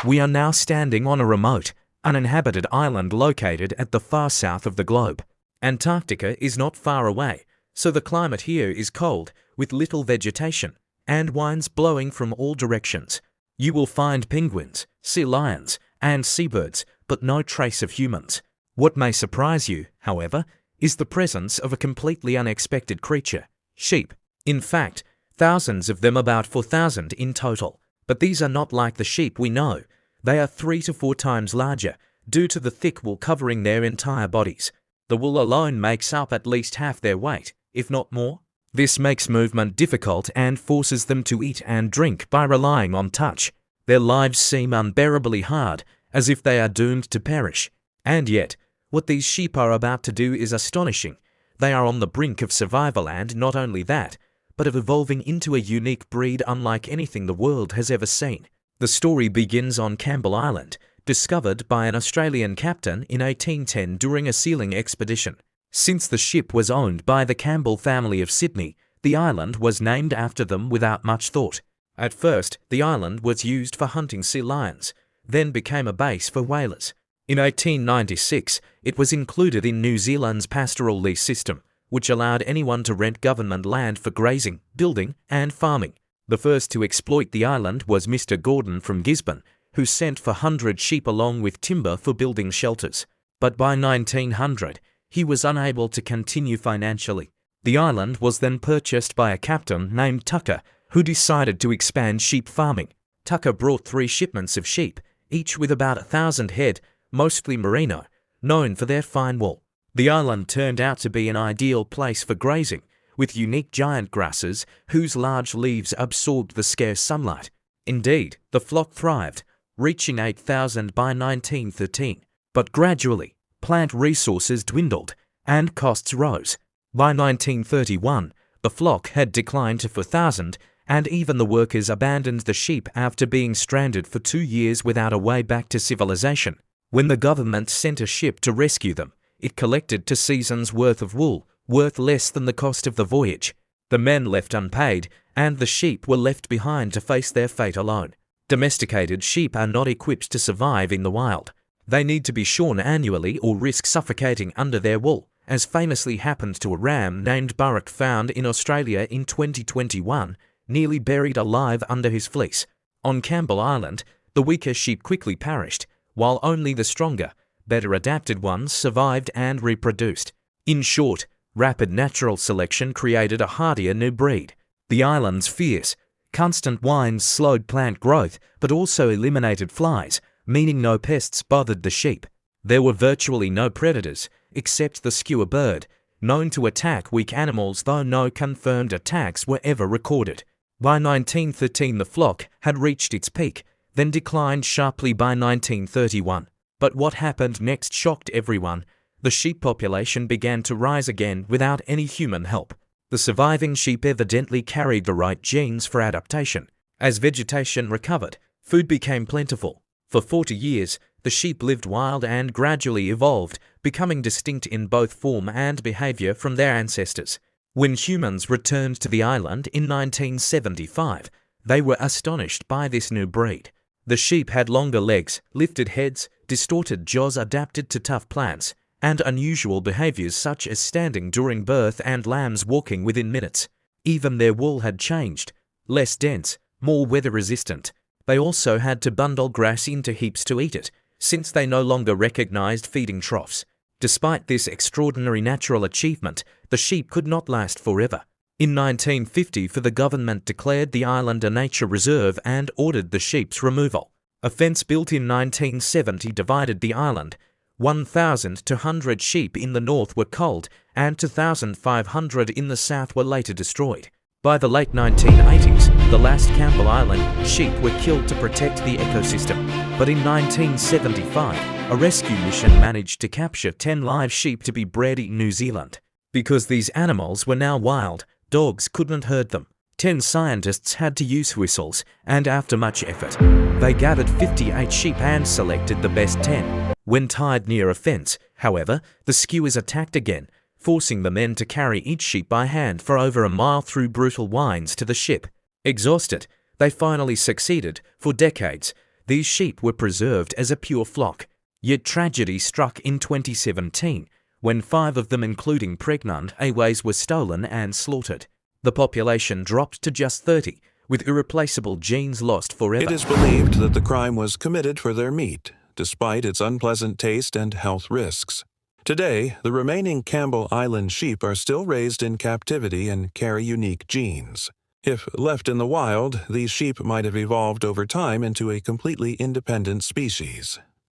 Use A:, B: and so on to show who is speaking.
A: We are now standing on a remote, uninhabited island located at the far south of the globe. Antarctica is not far away, so the climate here is cold, with little vegetation, and winds blowing from all directions. You will find penguins, sea lions, and seabirds, but no trace of humans. What may surprise you, however, is the presence of a completely unexpected creature, sheep. In fact, thousands of them, about 4,000 in total. But these are not like the sheep we know. They are 3 to 4 times larger, due to the thick wool covering their entire bodies. The wool alone makes up at least half their weight, if not more. This makes movement difficult and forces them to eat and drink by relying on touch. Their lives seem unbearably hard, as if they are doomed to perish. And yet, what these sheep are about to do is astonishing. They are on the brink of survival, and not only that, but of evolving into a unique breed unlike anything the world has ever seen. The story begins on Campbell Island, discovered by an Australian captain in 1810 during a sealing expedition. Since the ship was owned by the Campbell family of Sydney, the island was named after them without much thought. At first, the island was used for hunting sea lions, then became a base for whalers. In 1896, it was included in New Zealand's pastoral lease system, which allowed anyone to rent government land for grazing, building, and farming. The first to exploit the island was Mr. Gordon from Gisborne, who sent for 100 sheep along with timber for building shelters. But by 1900, he was unable to continue financially. The island was then purchased by a captain named Tucker, who decided to expand sheep farming. Tucker brought 3 shipments of sheep, each with about 1,000 head, mostly merino, known for their fine wool. The island turned out to be an ideal place for grazing, with unique giant grasses whose large leaves absorbed the scarce sunlight. Indeed, the flock thrived, reaching 8,000 by 1913. But gradually, plant resources dwindled and costs rose. By 1931, the flock had declined to 4,000, and even the workers abandoned the sheep after being stranded for 2 years without a way back to civilization. When the government sent a ship to rescue them, it collected 2 seasons' worth of wool, worth less than the cost of the voyage. The men left unpaid, and the sheep were left behind to face their fate alone. Domesticated sheep are not equipped to survive in the wild. They need to be shorn annually or risk suffocating under their wool, as famously happened to a ram named Burrock found in Australia in 2021, nearly buried alive under his fleece. On Campbell Island, the weaker sheep quickly perished, while only the stronger, better adapted ones survived and reproduced. In short, rapid natural selection created a hardier new breed. The island's fierce, constant winds slowed plant growth but also eliminated flies, meaning no pests bothered the sheep. There were virtually no predators, except the skua bird, known to attack weak animals, though no confirmed attacks were ever recorded. By 1913 the flock had reached its peak, then declined sharply by 1931. But what happened next shocked everyone. The sheep population began to rise again without any human help. The surviving sheep evidently carried the right genes for adaptation. As vegetation recovered, food became plentiful. For 40 years, the sheep lived wild and gradually evolved, becoming distinct in both form and behavior from their ancestors. When humans returned to the island in 1975, they were astonished by this new breed. The sheep had longer legs, lifted heads, distorted jaws adapted to tough plants, and unusual behaviors such as standing during birth and lambs walking within minutes. Even their wool had changed, less dense, more weather-resistant. They also had to bundle grass into heaps to eat it, since they no longer recognized feeding troughs. Despite this extraordinary natural achievement, the sheep could not last forever. In 1950, the government declared the island a nature reserve and ordered the sheep's removal. A fence built in 1970 divided the island. 1,200 sheep in the north were culled, and 2,500 in the south were later destroyed. By the late 1980s, the last Campbell Island sheep were killed to protect the ecosystem. But in 1975, a rescue mission managed to capture 10 live sheep to be bred in New Zealand. Because these animals were now wild, dogs couldn't herd them. 10 scientists had to use whistles, and after much effort, they gathered 58 sheep and selected the best 10. When tied near a fence, however, the skuas attacked again, forcing the men to carry each sheep by hand for over a mile through brutal winds to the ship. Exhausted, they finally succeeded. For decades, These sheep were preserved as a pure flock, yet tragedy struck in 2017 when 5 of them, including pregnant Aways, were stolen and slaughtered. The population dropped to just 30, with irreplaceable genes lost forever.
B: It is believed that the crime was committed for their meat, despite its unpleasant taste and health risks. Today, the remaining Campbell Island sheep are still raised in captivity and carry unique genes. If left in the wild, these sheep might have evolved over time into a completely independent species.